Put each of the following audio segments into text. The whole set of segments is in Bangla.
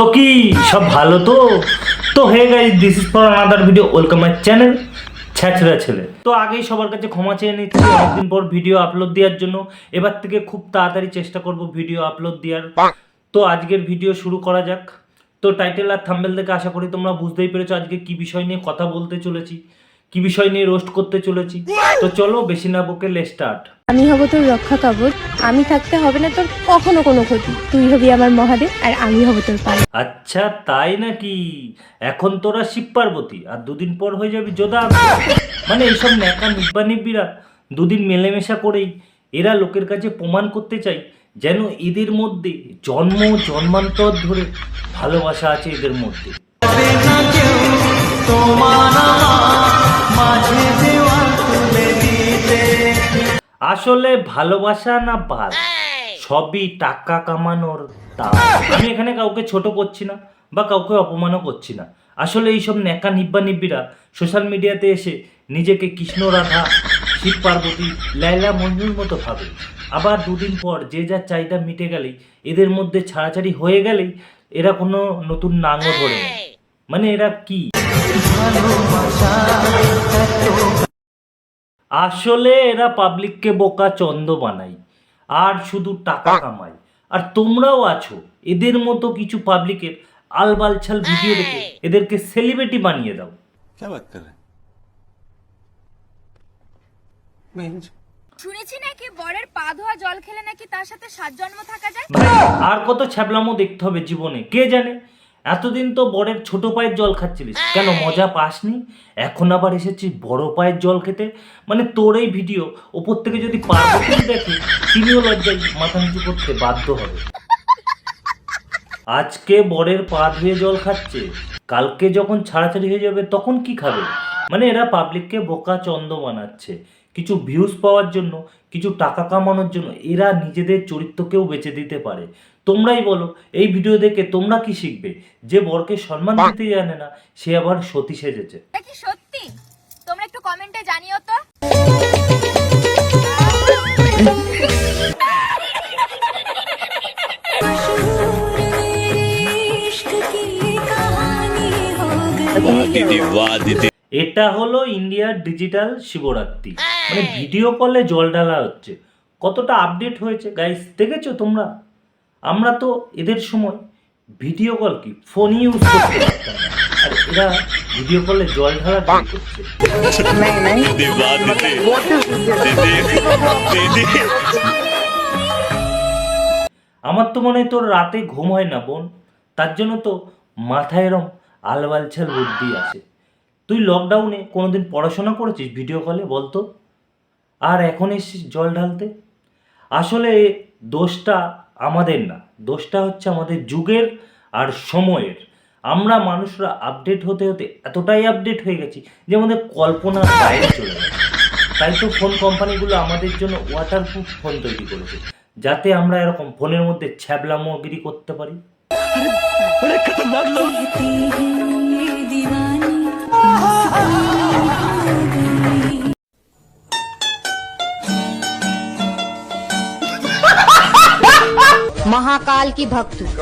তো কি সব ভালো তো তো hey guys, this is for another video. Welcome my channel ছ্যাচরা ছেলে। তো আগেই সবার কাছে ক্ষমা চেয়ে নিচ্ছি অনেকদিন পর ভিডিও আপলোড দেওয়ার জন্য। এবার থেকে খুব তাড়াতাড়ি চেষ্টা করব ভিডিও আপলোড দেওয়ার। তো আজকের ভিডিও শুরু করা যাক। তো টাইটেল আর থাম্বনেল দেখে আশা করি তোমরা বুঝতেই পেরেছো আজকে কি বিষয় নিয়ে কথা বলতে চলেছি, কি বিষয় নিয়ে রোস্ট করতে চলেছি। তো চলো বেশি না বকে লেটস স্টার্ট। আমি হব তোর রক্ষা কবচ, আমি থাকতে হবে না তোর কখনো কোনো ক্ষতি। তুই হবি আমার মহাদেব আর আমি হব তোর পাল। আচ্ছা তাই নাকি? এখন তোরা শিব পার্বতী আর দুদিন পর হয়ে যাবি যোধা। মানে এইসব ন্যাকা নিব্বানিব্বিরা দুদিন মেলামেশা করেই এরা লোকের কাছে প্রমাণ করতে চায় যেন এদের মধ্যে জন্ম জন্মান্তর ধরে ভালোবাসা আছে এদের মধ্যে। আসলে ভালোবাসা না বাল সবই টাকা কামানোর তাল। আমি এখানে কাউকে ছোট করছি না বা কাউকে অপমানও করছি না। আসলে এইসব ন্যাকা নিব্বানিব্বিরা সোশ্যাল মিডিয়াতে এসে নিজেকে কৃষ্ণ রাধা, শিব পার্বতী, লাইলা মজনুর মতো ভাবে। আবার দুদিন পর যে যার চাহিদা মিটে গেলেই, এদের মধ্যে ছাড়াছাড়ি হয়ে গেলেই এরা কোনো নতুন নাঙও ধরে নেয়। মানে এরা কি? আসলে এরা পাবলিককে বোকা চন্দ বানায় আর শুধু টাকা কামায়। আর তোমরাও আছো এদের মতো কিছু পাবলিকের আলবালছাল ভিডিও দেখে এদেরকে সেলিব্রিটি বানিয়ে দাও। শুনেছি নাকি বরের পা ধোয়া জল খেলে নাকি তার সাথে 7 জন্ম থাকা যায়। ভাই আর কত ছ্যাবলামো দেখতে হবে জীবনে কে জানে। এতদিন তো বরের ছোট পায়ের জল খাচ্ছিলিস, কেন মজা পাসনি? এখন আবার এসেছিস বড় পায়ের জল খেতে। মানে তোর এই ভিডিও ওপর থেকে যদি পার্বতী দেখে তিনিও লজ্জায় মাথা নিচু করতে বাধ্য হবে। আজকে বরের পা ধুয়ে জল খাচ্ছে, কালকে যখন ছাড়াছাড়ি হয়ে যাবে তখন কি খাবে? মানে এরা পাবলিককে বোকা চন্দ বানাচ্ছে কিছু ভিউজ পাওয়ার জন্য, কিছু টাকা কামানোর জন্য। এরা নিজেদের চরিত্রকেও বেঁচে দিতে পারে। তোমরাই বলো এই ভিডিও দেখে তোমরা কি শিখবে? যে বরকে সম্মান দিতে জানে না সে আবার সতী সেজেছে। এটা কি সত্যি? তোমরা একটু কমেন্টে জানিও তো। এটা হলো ইন্ডিয়ার ডিজিটাল শিবরাত্রি। মানে ভিডিও কলে জল ঢালা হচ্ছে। কতটা আপডেট হয়েছে গাইস দেখেছো তোমরা? আমরা তো এদের সময় ভিডিও কল কি ফোন ইউজ করতে পারতাম না, আর এরা ভিডিও কলে জল ঢালা কি করছে। আমার তো মনে হয় তোর রাতে ঘুম হয় না বোন, তার জন্য তো মাথায় এরম আলবালছাল বুদ্ধি আছে। তুই লকডাউনে কোনোদিন পড়াশোনা করেছিস ভিডিও কলে বলতো? আর এখন এসেছিস জল ঢালতে। আসলে দোষটা আমাদের না, দোষটা হচ্ছে আমাদের যুগের আর সময়ের। আমরা মানুষরা আপডেট হতে হতে এতটাই আপডেট হয়ে গেছি যে আমাদের কল্পনার বাইরে চলে গেছে। তাই তো ফোন কোম্পানিগুলো আমাদের জন্য ওয়াটারপ্রুফ ফোন তৈরি করেছে, যাতে আমরা এরকম ফোনের মধ্যে ছ্যাবলামোগিরি করতে পারি। महाकाल की भक्त हूँ,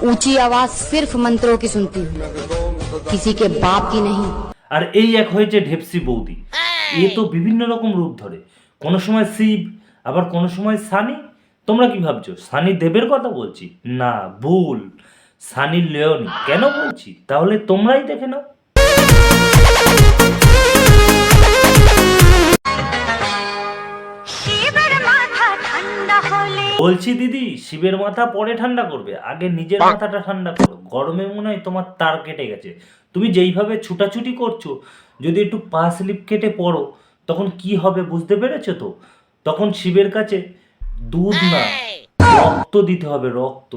ऊंची आवाज सिर्फ मंत्रों की सुनती हूँ, किसी के बाप की नहीं। আর এই এক হয়েছে ঢেপসি বৌদি। এ তো বিভিন্ন রকম রূপ ধরে, কোনো সময় শিব, আবার কোনো সময় সানি। তোমরা কি ভাবছো সানি দেবের কথা বলছি? না, ভুল, সানি লিওনি। কেন বলছি তাহলে তোমরাই দেখে নাও। বলছি দিদি, শিবের মাথা পরে ঠান্ডা করবে, আগে নিজের মাথাটা ঠান্ডা করো। গরমে মনে হয় তোমার তার কেটে গেছে। তুমি যেইভাবে ছুটাছুটি করছো, যদি একটু পা স্লিপ কেটে পড়ো তখন কি হবে বুঝতে পেরেছো তো? তখন শিবের কাছে দুধ না রক্ত দিতে হবে, রক্ত।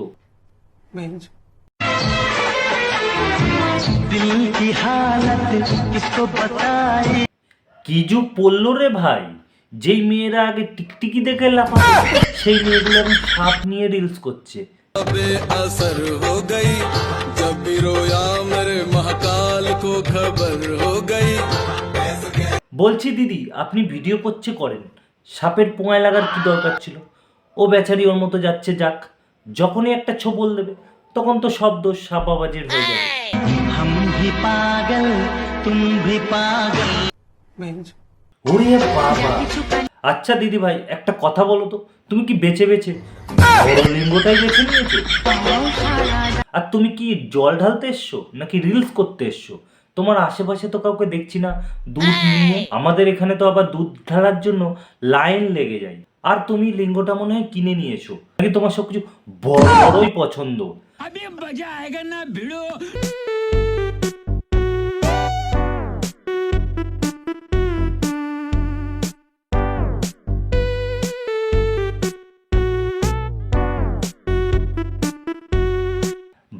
কি যুগ পড়লো রে ভাই, যেই মেয়েরা আগে টিকটিকি দেখে লাফাতো সেই মেয়েগুলো এখন সাপ নিয়ে রিলস করছে। असर हो गई जब भी रोया मेरे महाकाल को खबर हो गई। বলছি দিদি আপনি ভিডিও করছে করেন, সাপের পোঙায় লাগার কি দরকার ছিল? ও বেচারি ওর মতো যাচ্ছে যাক, যখনই একটা ছোবল দেবে তখন তো সব দোষ সাপাবাজির হয়ে যাবে। ওরে বাবা। আচ্ছা দিদি ভাই, একটা কথা বলো তো, তুমি কি বেছে বেছে বড় লিঙ্গটাই বেছে নিয়েছো? আর তুমি কি জল ঢালতে এসছো নাকি রিলস করতে এসছো? তোমার আশেপাশে তো কাউকে দেখছি না দুধ নিয়ে। আমাদের এখানে তো আবার দুধ ঢালার জন্য লাইন লেগে যায়। আর তুমি লিঙ্গটা মনে হয় কিনে নিয়েছো, নাকি তোমার সবকিছু বড় বড়ই পছন্দ?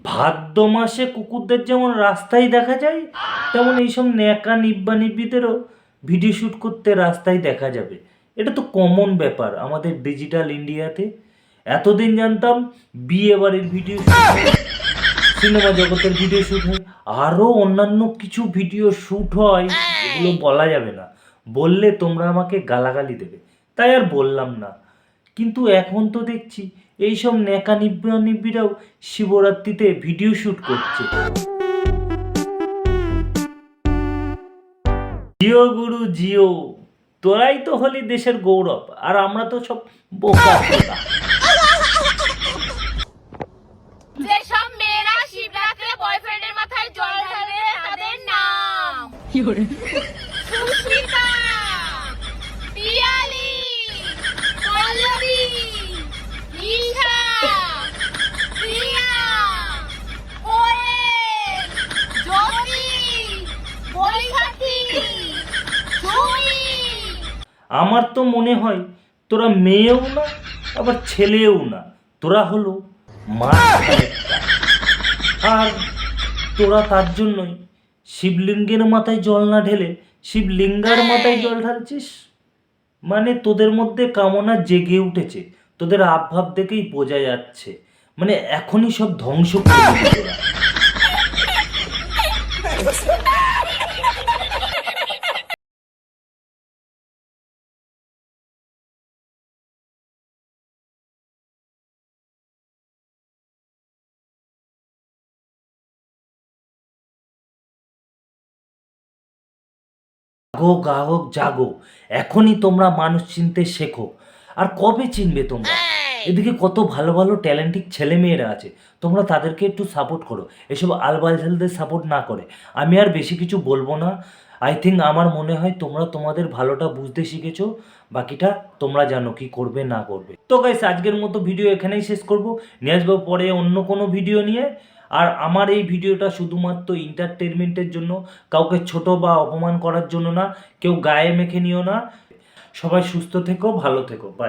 ভাদ্র মাসে কুকুরদের যেমন রাস্তায় দেখা যায়, তেমন এইসব ন্যাকা নিব্বা নিব্বিদেরও ভিডিও শ্যুট করতে রাস্তায় দেখা যাবে। এটা তো কমন ব্যাপার আমাদের ডিজিটাল ইন্ডিয়াতে। এতদিন জানতাম বিয়ে বাড়ির ভিডিও শ্যুট হয়, সিনেমা জগতের ভিডিও শ্যুট হয়, আরও অন্যান্য কিছু ভিডিও শ্যুট হয়, এগুলো বলা যাবে না, বললে তোমরা আমাকে গালাগালি দেবে, তাই আর বললাম না। কিন্তু এখন তো দেখছি এইসব ন্যাকা নিব্বা নিব্বিরাও শিবরাত্রিতে ভিডিও শ্যুট করছে। জিও গুরু জিও, তোরাই তো হলি দেশের গৌরব, আর আমরা তো সব বোকা বোকা। যেসব মেয়েরা শিবরাত্রে বয়ফ্রেন্ডের মাথায় জল ঢালে তাদের নাম সুস্মিতা, পিয়ালি, পল্লবী, ঈশা, প্রিয়া, কোয়েল, জ্যোতি, বৈশাখী, জুই। আমার তো মনে হয় তোরা মেয়েও না আবার ছেলেও না, তোরা হলো মাঝখানেরটা। আর তোরা তার জন্যই শিবলিঙ্গের মাথায় জল না ঢেলে শিবলিঙ্গার মাথায় জল ঢালছিস। মানে তোদের মধ্যে কামনা জেগে উঠেছে, তোদের আবভাব দেখেই বোঝা যাচ্ছে। মানে এখনই সব ধ্বংস করে দিবি তোরা। জাগো গাহক জাগো, এখনই তোমরা মানুষ চিনতে শেখো। আর কবে চিনবে তোমরা? এদিকে কত ভালো ভালো ট্যালেন্টিক ছেলে মেয়েরা আছে, তোমরা তাদেরকে একটু সাপোর্ট করো, এসব আলবালঝালদের সাপোর্ট না করে। আমি আর বেশি কিছু বলবো না। আই থিঙ্ক আমার মনে হয় তোমরা তোমাদের ভালোটা বুঝতে শিখেছো, বাকিটা তোমরা জানো কি করবে না করবে। তো গাইস, আজকের মতো ভিডিও এখানেই শেষ করব, নিয়ে আসবো পরে অন্য কোনো ভিডিও নিয়ে। আর আমার এই ভিডিওটা শুধুমাত্র এন্টারটেনমেন্টের জন্য, কাউকে ছোট বা অপমান করার জন্য না, কেউ গায়ে মেখে নিও না। সবাই সুস্থ থেকো, ভালো থেকো, বাই।